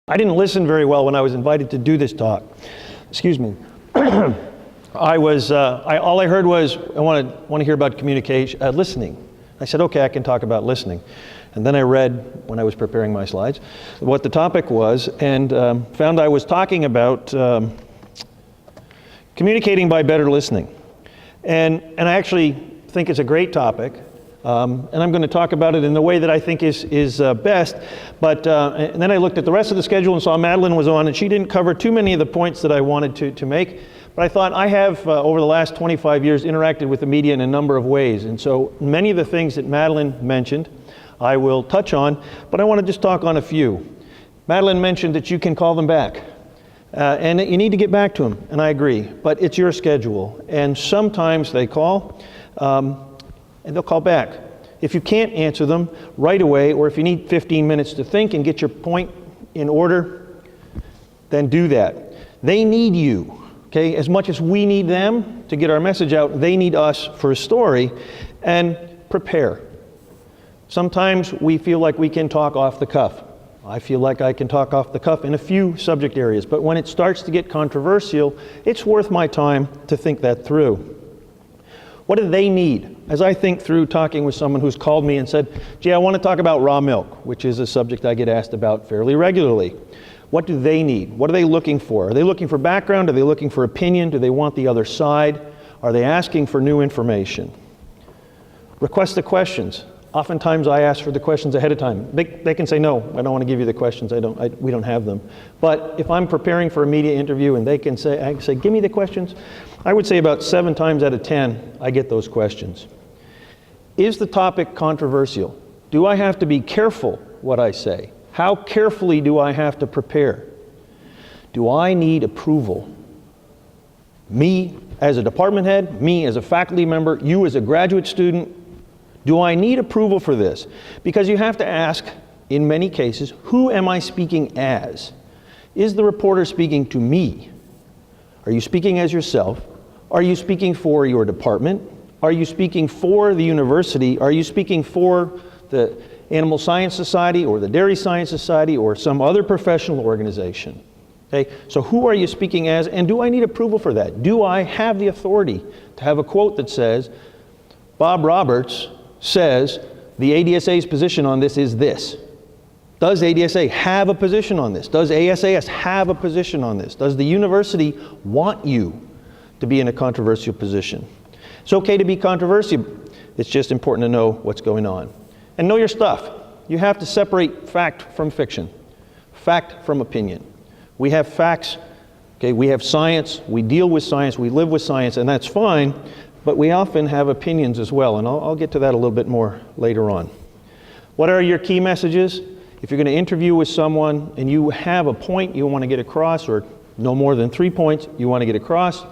I didn't listen very well when I was invited to do this talk. Excuse me. All I heard was, I want to hear about communication, listening. I said, okay, I can talk about listening. And then I read, when I was preparing my slides, what the topic was, and found I was talking about communicating by better listening. And I actually think it's a great topic. And I'm going to talk about it in the way that I think is best. But and then I looked at the rest of the schedule and saw Madeline was on, and she didn't cover too many of the points that I wanted to make. But I thought I have, over the last 25 years, interacted with the media in a number of ways. And so many of the things that Madeline mentioned, I will touch on, but I want to just talk on a few. Madeline mentioned that you can call them back. And you need to get back to them, and I agree. But it's your schedule. And sometimes they call. And they'll call back. If you can't answer them right away, or if you need 15 minutes to think and get your point in order, then do that. They need you, okay? As much as we need them to get our message out, they need us for a story, and prepare. Sometimes we feel like we can talk off the cuff. I feel like I can talk off the cuff in a few subject areas, but when it starts to get controversial, it's worth my time to think that through. What do they need? As I think through talking with someone who's called me and said, gee, I want to talk about raw milk, which is a subject I get asked about fairly regularly. What do they need? What are they looking for? Are they looking for background? Are they looking for opinion? Do they want the other side? Are they asking for new information? Request the questions. Oftentimes I ask for the questions ahead of time. They can say, no, I don't want to give you the questions. We don't have them. But if I'm preparing for a media interview and I can say, give me the questions, I would say about 7 times out of 10, I get those questions. Is the topic controversial? Do I have to be careful what I say? How carefully do I have to prepare? Do I need approval? Me as a department head, me as a faculty member, you as a graduate student, do I need approval for this? Because you have to ask, in many cases, who am I speaking as? Is the reporter speaking to me? Are you speaking as yourself? Are you speaking for your department? Are you speaking for the university? Are you speaking for the Animal Science Society or the Dairy Science Society or some other professional organization? Okay, so who are you speaking as, and do I need approval for that? Do I have the authority to have a quote that says, Bob Roberts says the ADSA's position on this is this? Does ADSA have a position on this? Does ASAS have a position on this? Does the university want you to be in a controversial position? It's okay to be controversial. It's just important to know what's going on. And know your stuff. You have to separate fact from fiction, fact from opinion. We have facts, okay, we have science, we deal with science, we live with science, and that's fine, but we often have opinions as well, and I'll get to that a little bit more later on. What are your key messages? If you're going to interview with someone and you have a point you want to get across, or no more than 3 points you want to get across,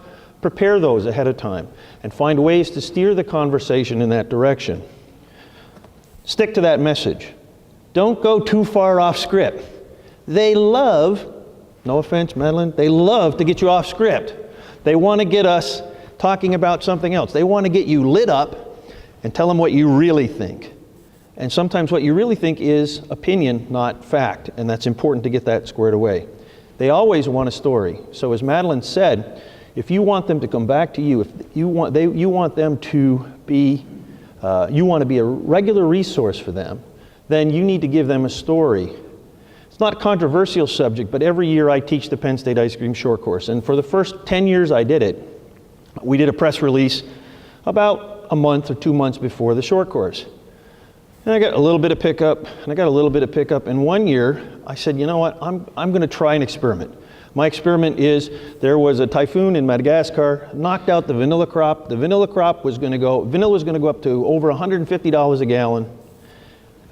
prepare those ahead of time and find ways to steer the conversation in that direction. Stick to that message. Don't go too far off script. They love, no offense, Madeline, they love to get you off script. They want to get us talking about something else. They want to get you lit up and tell them what you really think. And sometimes what you really think is opinion, not fact, and that's important to get that squared away. They always want a story. So as Madeline said, if you want them to come back to you, if you want them to be, you want to be a regular resource for them, then you need to give them a story. It's not a controversial subject, but every year I teach the Penn State Ice Cream Short Course, and for the first 10 years I did it, we did a press release about a month or 2 months before the short course. And I got a little bit of pickup, and I got a little bit of pickup, and one year I said, you know what, I'm going to try an experiment. My experiment is, there was a typhoon in Madagascar, knocked out the vanilla crop. The vanilla crop was going to go, vanilla was going to go up to over $150 a gallon.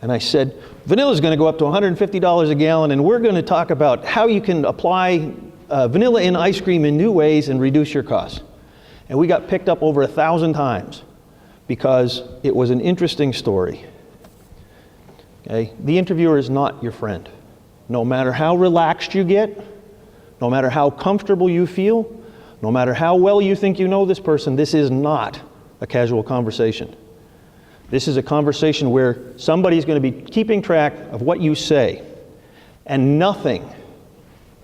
And I said, vanilla is going to go up to $150 a gallon, and we're going to talk about how you can apply vanilla in ice cream in new ways and reduce your costs. And we got picked up over 1,000 times because it was an interesting story. Okay? The interviewer is not your friend. No matter how relaxed you get, no matter how comfortable you feel, no matter how well you think you know this person, this is not a casual conversation. This is a conversation where somebody's going to be keeping track of what you say, and nothing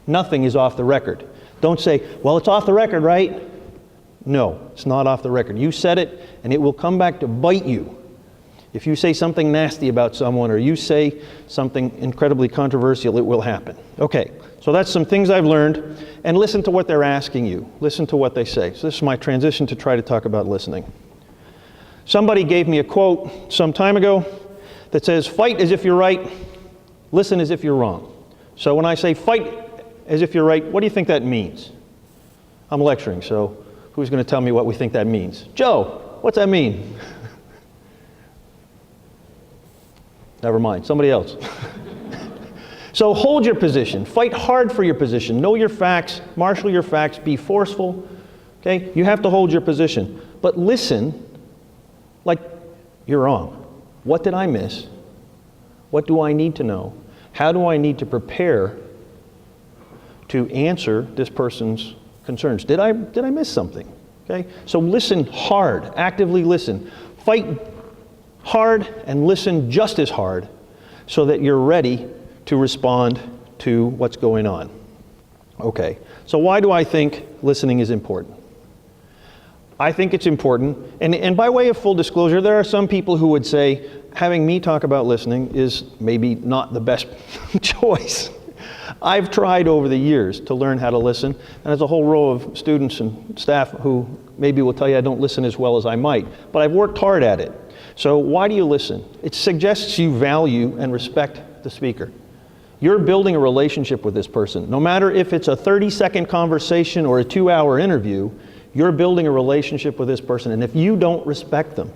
Nothing is off the record. Don't say, well, it's off the record, right? No, it's not off the record. You said it, and it will come back to bite you. If you say something nasty about someone or you say something incredibly controversial, it will happen. Okay, so that's some things I've learned. And listen to what they're asking you. Listen to what they say. So this is my transition to try to talk about listening. Somebody gave me a quote some time ago that says, fight as if you're right, listen as if you're wrong. So when I say fight as if you're right, what do you think that means? I'm lecturing, so who's going to tell me what we think that means? Joe, what's that mean? Never mind, somebody else. So hold your position. Fight hard for your position. Know your facts. Marshal your facts. Be forceful. Okay? You have to hold your position. But listen like you're wrong. What did I miss? What do I need to know? How do I need to prepare to answer this person's concerns? Did I miss something? Okay? So listen hard. Actively listen. Fight hard and listen just as hard so that you're ready to respond to what's going on. Okay, so why do I think listening is important? I think it's important, and by way of full disclosure, there are some people who would say having me talk about listening is maybe not the best choice. I've tried over the years to learn how to listen, and there's a whole row of students and staff who maybe will tell you I don't listen as well as I might, but I've worked hard at it. So why do you listen? It suggests you value and respect the speaker. You're building a relationship with this person. No matter if it's a 30-second conversation or a 2-hour interview, you're building a relationship with this person. And if you don't respect them,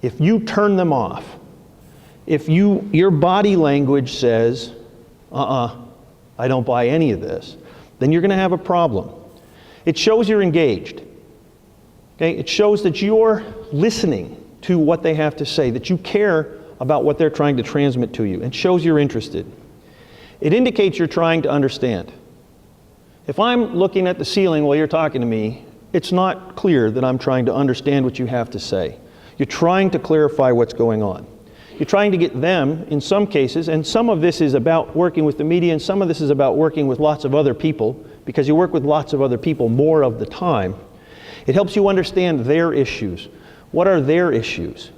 if you turn them off, if your body language says, I don't buy any of this, then you're going to have a problem. It shows you're engaged. Okay? It shows that you're listening to what they have to say, that you care about what they're trying to transmit to you. It shows you're interested. It indicates you're trying to understand. If I'm looking at the ceiling while you're talking to me, it's not clear that I'm trying to understand what you have to say. You're trying to clarify what's going on. You're trying to get them, in some cases, and some of this is about working with the media, and some of this is about working with lots of other people, because you work with lots of other people more of the time. It helps you understand their issues. What are their issues?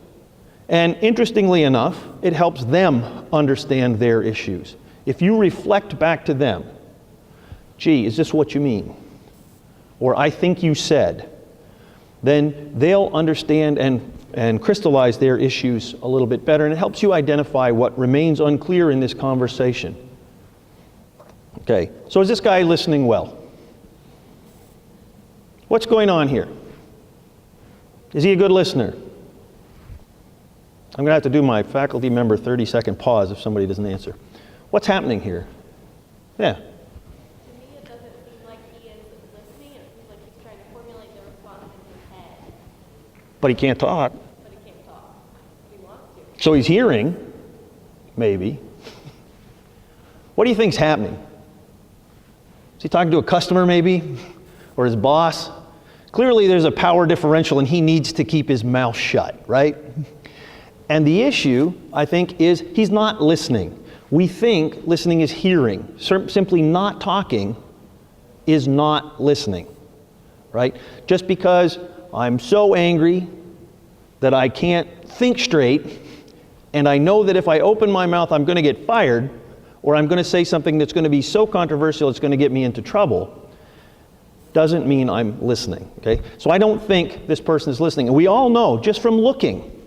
And interestingly enough, it helps them understand their issues. If you reflect back to them, gee, is this what you mean? Or I think you said, then they'll understand and crystallize their issues a little bit better, and it helps you identify what remains unclear in this conversation. Okay, so is this guy listening well? What's going on here? Is he a good listener? I'm going to have to do my faculty member 30-second pause if somebody doesn't answer. What's happening here? Yeah. To me, it doesn't seem like he is listening. It seems like he's trying to formulate the response in his head. But he can't talk. But he can't talk. But he wants to. So he's hearing, maybe. What do you think's happening? Is he talking to a customer, maybe? Or his boss? Clearly there's a power differential and he needs to keep his mouth shut, right? And the issue, I think, is he's not listening. We think listening is hearing. Simply not talking is not listening, right? Just because I'm so angry that I can't think straight, and I know that if I open my mouth I'm going to get fired, or I'm going to say something that's going to be so controversial it's going to get me into trouble, doesn't mean I'm listening, okay? So I don't think this person is listening. And we all know, just from looking,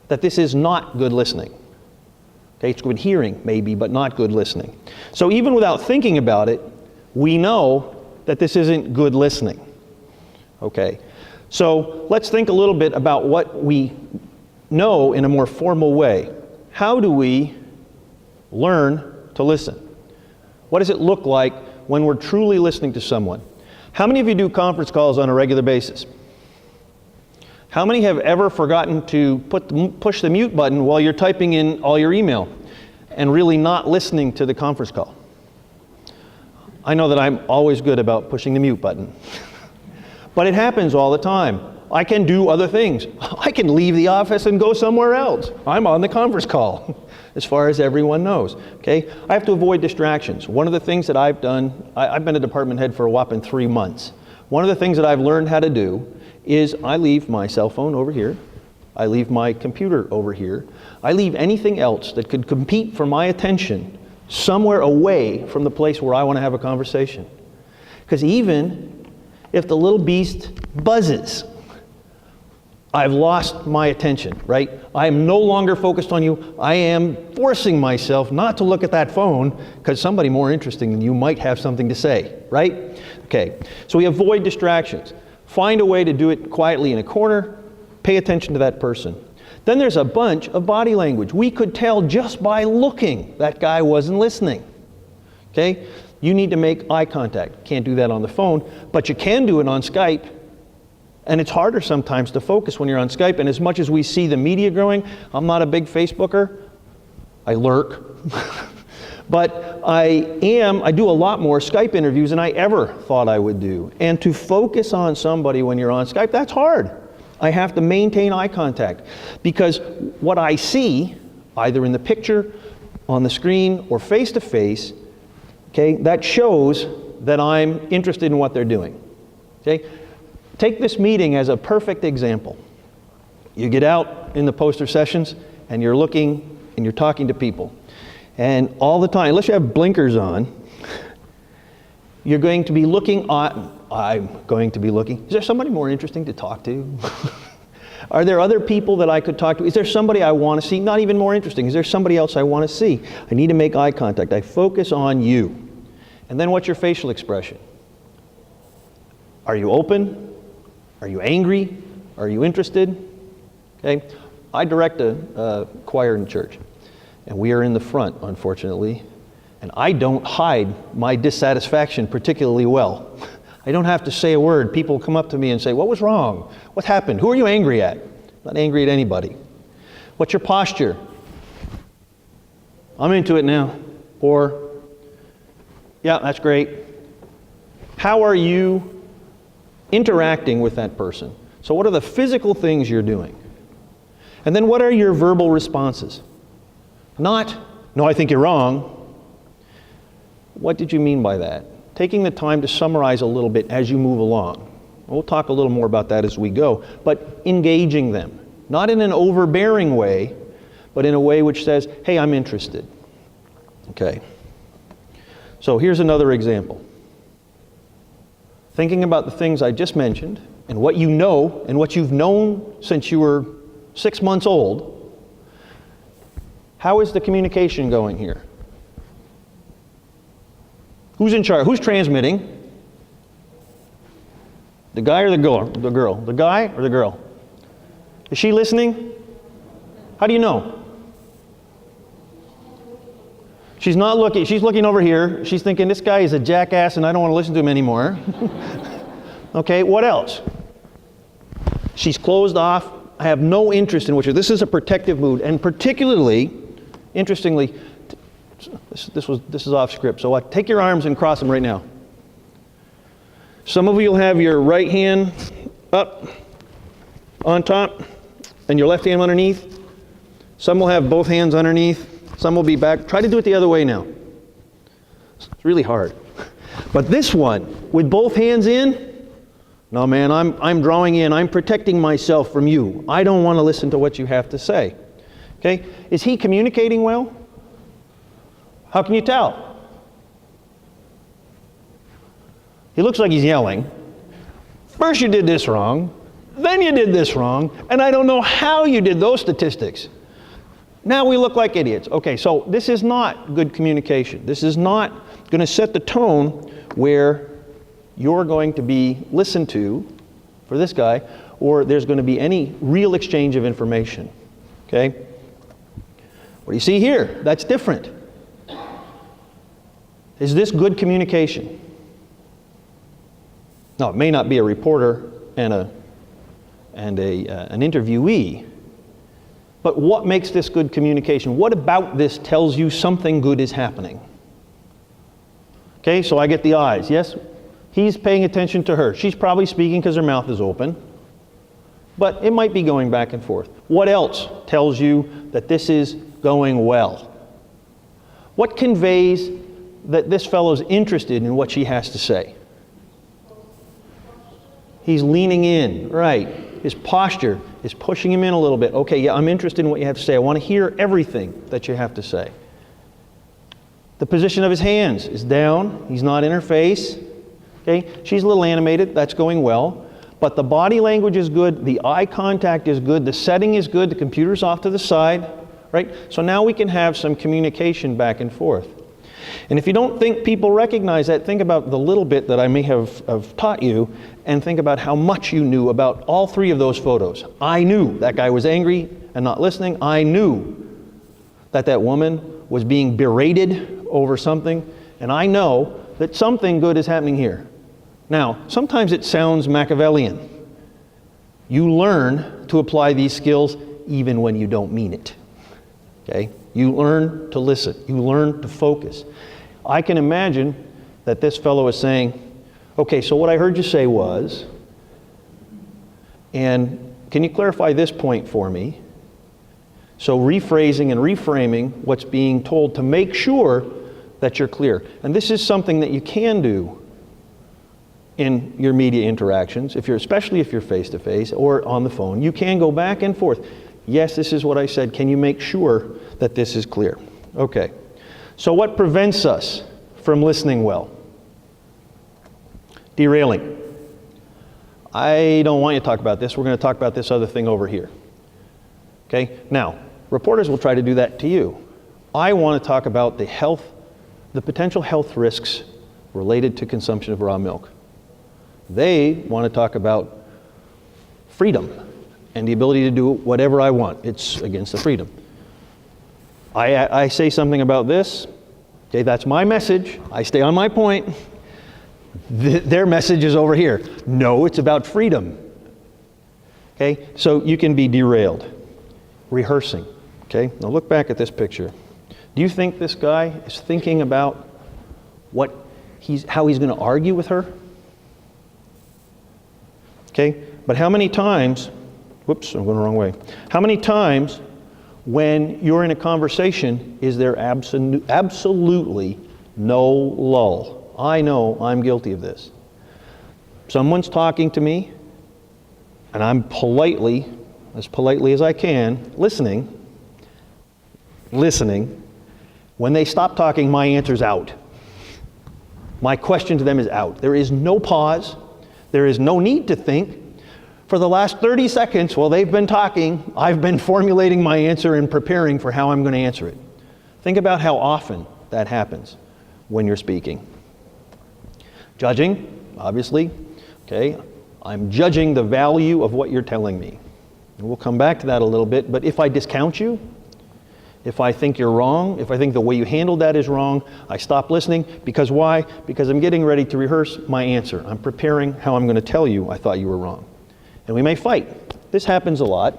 that this is not good listening. Okay, it's good hearing, maybe, but not good listening. So even without thinking about it, we know that this isn't good listening. Okay, so let's think a little bit about what we know in a more formal way. How do we learn to listen? What does it look like when we're truly listening to someone? How many of you do conference calls on a regular basis? How many have ever forgotten to push the mute button while you're typing in all your email and really not listening to the conference call? I know that I'm always good about pushing the mute button. But it happens all the time. I can do other things. I can leave the office and go somewhere else. I'm on the conference call, as far as everyone knows. Okay? I have to avoid distractions. One of the things that I've done, I've been a department head for a whopping 3 months. One of the things that I've learned how to do is I leave my cell phone over here. I leave my computer over here. I leave anything else that could compete for my attention somewhere away from the place where I want to have a conversation. Because even if the little beast buzzes, I've lost my attention, right? I am no longer focused on you. I am forcing myself not to look at that phone because somebody more interesting than you might have something to say, right? Okay, so we avoid distractions. Find a way to do it quietly in a corner. Pay attention to that person. Then there's a bunch of body language. We could tell just by looking that guy wasn't listening. Okay? You need to make eye contact. Can't do that on the phone, but you can do it on Skype. And it's harder sometimes to focus when you're on Skype. And as much as we see the media growing, I'm not a big Facebooker. I lurk. But I do a lot more Skype interviews than I ever thought I would do. And to focus on somebody when you're on Skype, that's hard. I have to maintain eye contact because what I see, either in the picture, on the screen, or face to face, okay, that shows that I'm interested in what they're doing. Okay? Take this meeting as a perfect example. You get out in the poster sessions and you're looking and you're talking to people. And all the time, unless you have blinkers on, you're going to be looking on, I'm going to be looking, is there somebody more interesting to talk to? Are there other people that I could talk to? Is there somebody I want to see? Not even more interesting. Is there somebody else I want to see? I need to make eye contact. I focus on you. And then what's your facial expression? Are you open? Are you angry? Are you interested? Okay. I direct a choir in church. And we are in the front, unfortunately. And I don't hide my dissatisfaction particularly well. I don't have to say a word. People come up to me and say, what was wrong? What happened? Who are you angry at? Not angry at anybody. What's your posture? I'm into it now. Or, yeah, that's great. How are you interacting with that person? So what are the physical things you're doing? And then what are your verbal responses? Not, no, I think you're wrong. What did you mean by that? Taking the time to summarize a little bit as you move along. We'll talk a little more about that as we go, but engaging them. Not in an overbearing way, but in a way which says, hey, I'm interested. Okay. So here's another example. Thinking about the things I just mentioned, and what you know, and what you've known since you were 6 months old, how is the communication going here? Who's in charge? Who's transmitting? The guy or the girl? The girl. The guy or the girl? Is she listening? How do you know? She's not looking. She's looking over here. She's thinking, this guy is a jackass and I don't want to listen to him anymore. Okay, what else? She's closed off. I have no interest in what you're. This is a protective mood, and particularly, interestingly, this is off script. So take your arms and cross them right now. Some of you will have your right hand up on top and your left hand underneath. Some will have both hands underneath. Some will be back. Try to do it the other way now. It's really hard. But this one, with both hands in, no man, I'm drawing in. I'm protecting myself from you. I don't want to listen to what you have to say. Okay? Is he communicating well? How can you tell? He looks like he's yelling. First you did this wrong, then you did this wrong, and I don't know how you did those statistics. Now we look like idiots. Okay, so this is not good communication. This is not going to set the tone where you're going to be listened to for this guy, or there's going to be any real exchange of information. Okay? What do you see here? That's different. Is this good communication? Now, it may not be a reporter and an interviewee, but what makes this good communication? What about this tells you something good is happening? Okay, so I get the eyes. Yes, he's paying attention to her. She's probably speaking because her mouth is open. but it might be going back and forth. What else tells you that this is going well? What conveys that this fellow's interested in what she has to say? He's leaning in, right. His posture is pushing him in a little bit. Okay, yeah, I'm interested in what you have to say. I want to hear everything that you have to say. The position of his hands is down. He's not in her face. Okay, she's a little animated. That's going well. But the body language is good. The eye contact is good. The setting is good. The computer's off to the side, right? So now we can have some communication back and forth. And if you don't think people recognize that, think about the little bit that I may have taught you, and think about how much you knew about all three of those photos. I knew that guy was angry and not listening. I knew that that woman was being berated over something. And I know that something good is happening here. Now, sometimes it sounds Machiavellian. You learn to apply these skills even when you don't mean it. Okay? You learn to listen. You learn to focus. I can imagine that this fellow is saying, okay, so what I heard you say was, and can you clarify this point for me? So rephrasing and reframing what's being told to make sure that you're clear. And this is something that you can do in your media interactions, especially if you're face-to-face or on the phone. You can go back and forth. Yes, this is what I said. Can you make sure that this is clear? Okay. So what prevents us from listening well? Derailing. I don't want you to talk about this. We're going to talk about this other thing over here. Okay? Now, reporters will try to do that to you. I want to talk about the potential health risks related to consumption of raw milk. They want to talk about freedom and the ability to do whatever I want. It's against the freedom. I say something about this. Okay, that's my message. I stay on my point. Their message is over here. No, it's about freedom. Okay, so you can be derailed. Rehearsing. Okay, now look back at this picture. Do you think this guy is thinking about how he's going to argue with her? Okay, but how many times, whoops, I'm going the wrong way. How many times when you're in a conversation is there absolutely no lull? I know I'm guilty of this. Someone's talking to me, and I'm politely as I can, listening. When they stop talking, my answer's out. My question to them is out. There is no pause. There is no need to think. For the last 30 seconds, while they've been talking, I've been formulating my answer and preparing for how I'm going to answer it. Think about how often that happens when you're speaking. Judging, obviously. Okay, I'm judging the value of what you're telling me. And we'll come back to that a little bit, but if I discount you, if I think you're wrong, if I think the way you handled that is wrong, I stop listening. Because why? Because I'm getting ready to rehearse my answer. I'm preparing how I'm going to tell you I thought you were wrong. And we may fight. This happens a lot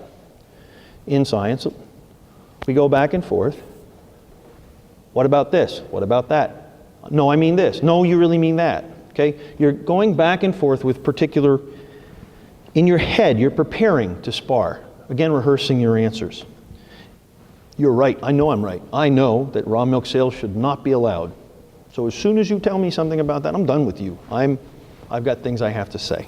in science. We go back and forth. What about this? What about that? No, I mean this. No, you really mean that. Okay? You're going back and forth with particular, in your head, you're preparing to spar. Again, rehearsing your answers. You're right. I know I'm right. I know that raw milk sales should not be allowed. So as soon as you tell me something about that, I'm done with you. I've got things I have to say.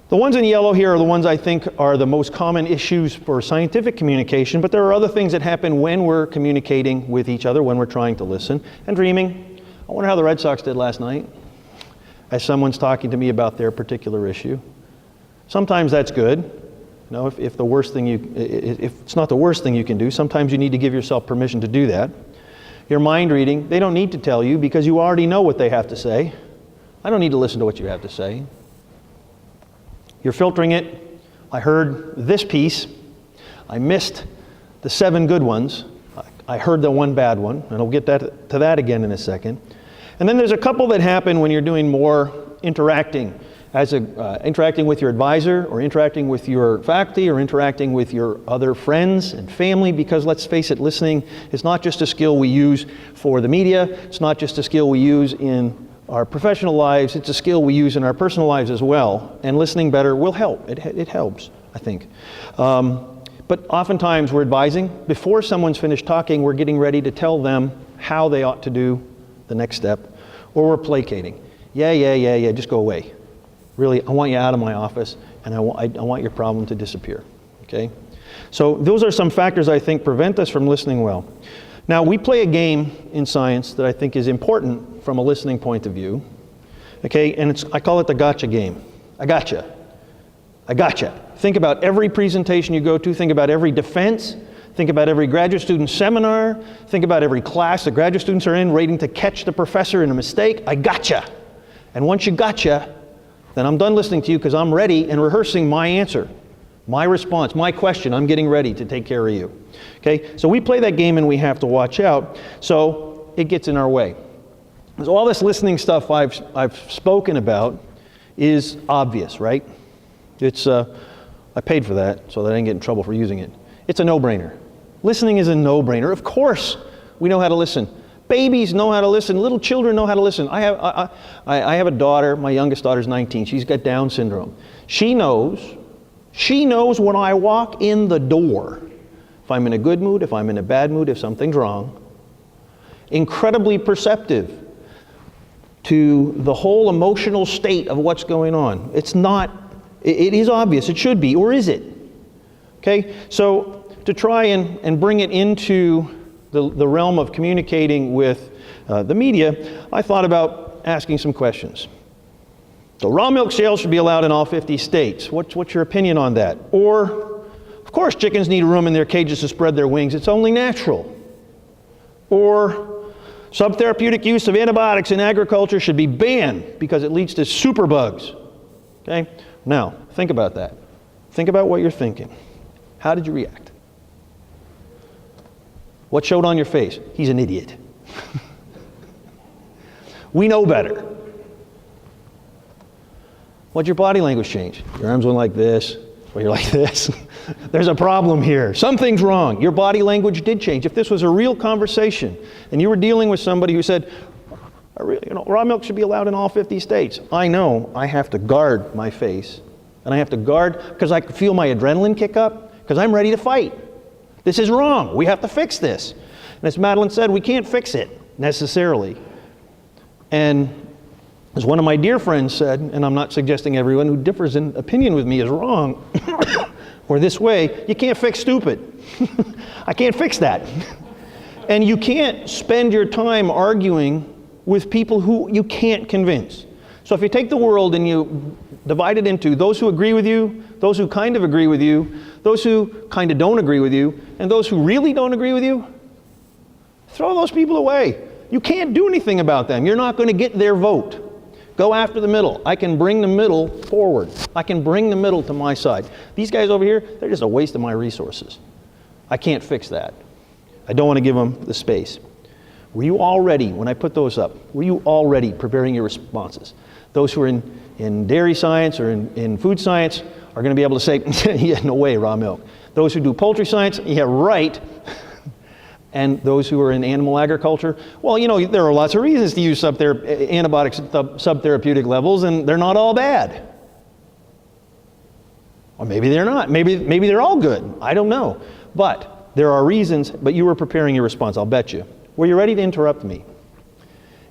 The ones in yellow here are the ones I think are the most common issues for scientific communication, but there are other things that happen when we're communicating with each other, when we're trying to listen. And dreaming. I wonder how the Red Sox did last night, as someone's talking to me about their particular issue. Sometimes that's good. You know, if it's not the worst thing you can do, sometimes you need to give yourself permission to do that. Your mind reading, they don't need to tell you because you already know what they have to say. I don't need to listen to what you have to say. You're filtering it. I heard this piece. I missed the 7 good ones. I heard the 1 bad one, and I'll get to that again in a second. And then there's a couple that happen when you're doing more interacting. Interacting with your advisor, or interacting with your faculty, or interacting with your other friends and family, because let's face it, listening is not just a skill we use for the media, it's not just a skill we use in our professional lives. It's a skill we use in our personal lives as well. And listening better will help. It helps, I think. But oftentimes we're advising. Before someone's finished talking, we're getting ready to tell them how they ought to do the next step. Or we're placating. Yeah, just go away. Really, I want you out of my office, and I want your problem to disappear. Okay? So those are some factors I think prevent us from listening well. Now, we play a game in science that I think is important from a listening point of view. Okay, and I call it the gotcha game. I gotcha. Think about every presentation you go to, think about every defense, think about every graduate student seminar, think about every class the graduate students are in, waiting to catch the professor in a mistake. I gotcha. And once you gotcha, then I'm done listening to you because I'm ready and rehearsing my answer, my response, my question. I'm getting ready to take care of you. Okay, so we play that game and we have to watch out, so it gets in our way. Because all this listening stuff I've spoken about is obvious, right? It's I paid for that so that I didn't get in trouble for using it. It's a no-brainer. Listening is a no-brainer. Of course we know how to listen. Babies know how to listen. Little children know how to listen. I have a daughter. My youngest daughter's 19. She's got Down syndrome. She knows when I walk in the door, if I'm in a good mood, if I'm in a bad mood, if something's wrong. Incredibly perceptive to the whole emotional state of what's going on. It is obvious. It should be. Or is it? Okay? So to try and bring it into the realm of communicating with the media, I thought about asking some questions. So raw milk sales should be allowed in all 50 states. What's your opinion on that? Or, of course, chickens need room in their cages to spread their wings. It's only natural. Or, subtherapeutic use of antibiotics in agriculture should be banned because it leads to superbugs. Okay? Now, think about that. Think about what you're thinking. How did you react? What showed on your face? He's an idiot. We know better. What'd your body language change? Your arms went like this, or you're like this. There's a problem here. Something's wrong. Your body language did change. If this was a real conversation, and you were dealing with somebody who said, raw milk should be allowed in all 50 states. I know I have to guard my face, and I have to guard because I feel my adrenaline kick up, because I'm ready to fight. This is wrong. We have to fix this. And as Madeline said, we can't fix it necessarily. And as one of my dear friends said, and I'm not suggesting everyone who differs in opinion with me is wrong, or this way, you can't fix stupid. I can't fix that. And you can't spend your time arguing with people who you can't convince. So if you take the world and you divide it into those who agree with you, those who kind of agree with you, those who kind of don't agree with you, and those who really don't agree with you, throw those people away. You can't do anything about them. You're not going to get their vote. Go after the middle. I can bring the middle forward. I can bring the middle to my side. These guys over here, they're just a waste of my resources. I can't fix that. I don't want to give them the space. Were you already, when I put those up, were you already preparing your responses? Those who are in dairy science or in food science are going to be able to say, yeah, no way, raw milk. Those who do poultry science, yeah, right. And those who are in animal agriculture, well, there are lots of reasons to use antibiotics at subtherapeutic levels, and they're not all bad. Or maybe they're not. Maybe they're all good. I don't know. But there are reasons, but you were preparing your response, I'll bet you. Were you ready to interrupt me?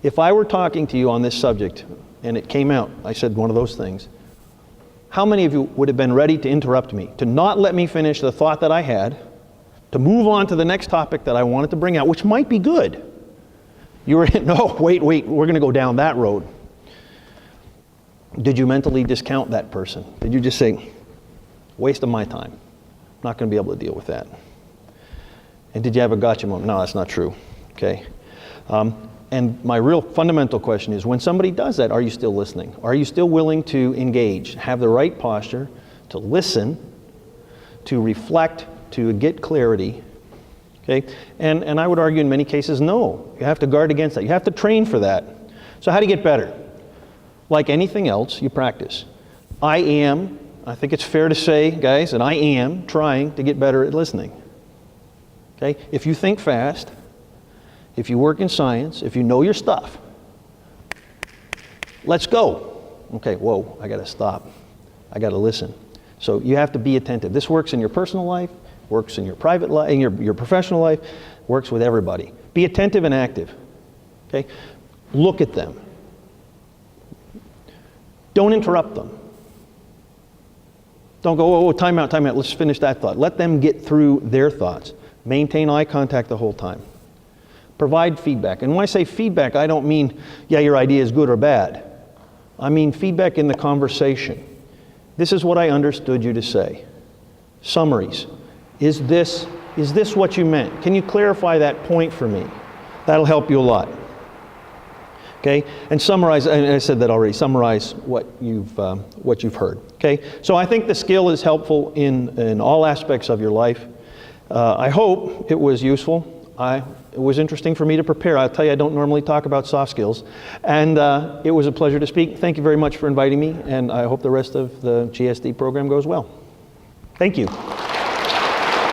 If I were talking to you on this subject, and it came out, I said one of those things, how many of you would have been ready to interrupt me, to not let me finish the thought that I had, to move on to the next topic that I wanted to bring out, which might be good? You were, no, wait, we're going to go down that road. Did you mentally discount that person? Did you just say, waste of my time? I'm not going to be able to deal with that. And did you have a gotcha moment? No, that's not true. Okay. And my real fundamental question is, when somebody does that, are you still listening? Are you still willing to engage, have the right posture, to listen, to reflect, to get clarity? Okay? And I would argue in many cases, no. You have to guard against that. You have to train for that. So how do you get better? Like anything else, you practice. I think it's fair to say, guys, that I am trying to get better at listening. Okay? If you think fast, if you work in science, if you know your stuff, let's go. Okay, whoa, I got to stop. I got to listen. So you have to be attentive. This works in your personal life, works in your private life, in your professional life, works with everybody. Be attentive and active. Okay? Look at them. Don't interrupt them. Don't go, oh, time out, let's finish that thought. Let them get through their thoughts. Maintain eye contact the whole time. Provide feedback. And when I say feedback, I don't mean, yeah, your idea is good or bad. I mean feedback in the conversation. This is what I understood you to say. Summaries. Is this what you meant? Can you clarify that point for me? That'll help you a lot. Okay, and summarize. And I said that already. Summarize what you've heard. Okay, so I think the skill is helpful in all aspects of your life. I hope it was useful. It was interesting for me to prepare. I'll tell you, I don't normally talk about soft skills, and it was a pleasure to speak. Thank you very much for inviting me, and I hope the rest of the GSD program goes well. Thank you.